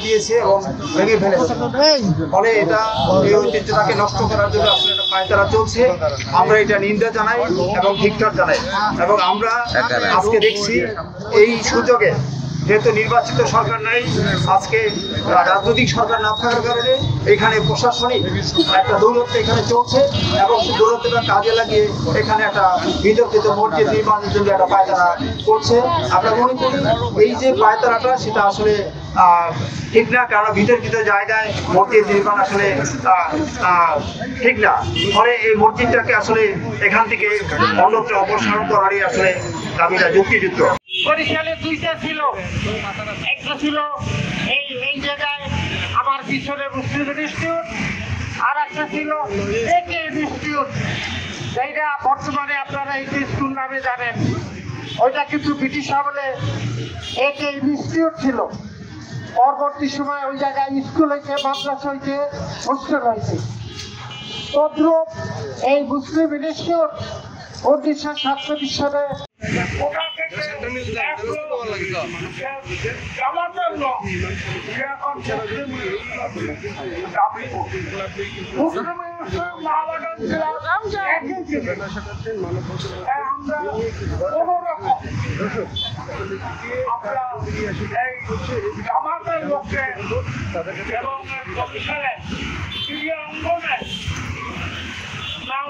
দিয়েছে এবং ভেঙে ফেলেছে, ফলে এটা এই ঐতিহ্যটাকে নষ্ট করার জন্য আসলে একটা পায়তারা চলছে। আমরা এটা নিন্দা জানাই এবং ধিক্কার জানাই। এবং আমরা আজকে দেখছি এই সুযোগে, যেহেতু নির্বাচিত সরকার নাই, আজকে রাজনৈতিক সরকার না থাকার কারণে এখানে প্রশাসনিক একটা দৌলত্ব এখানে চলছে এবং সেই দৌলত্যটা কাজে লাগিয়ে এখানে একটা বিতর্কিত মসজিদ নির্মাণের জন্য একটা পায়তারা করছে। আমরা মনে করি এই যে পায়তারাটা সেটা আসলে ঠিক না, কারণ বিতর্কিত জায়গায় মসজিদ নির্মাণ আসলে ঠিক না। ফলে এই মসজিদটাকে আসলে এখান থেকে অন্যত্র অপসারণ করারই আসলে দাবিটা যুক্তিযুক্ত। বরিশালে দুইটা ছিল, একটা ছিল এই জায়গায় আমার পিছনে মুসলিম ইনস্টিটিউট, আর একটা ছিল একে ইনস্টিটিউট, যেটা বর্তমানে আপনারা এই স্কুল নামে জানেন। ওইটা কিন্তু ব্রিটিশ আমলে একে ইনস্টিটিউট ছিল। পরবর্তী সময় ওই জায়গায় স্কুল হয়েছে, মাদ্রাসা হয়েছে, হোস্টেল হয়েছে। তদ্রুপ এই মুসলিম ইনস্টিটিউট 1947 সালে এবং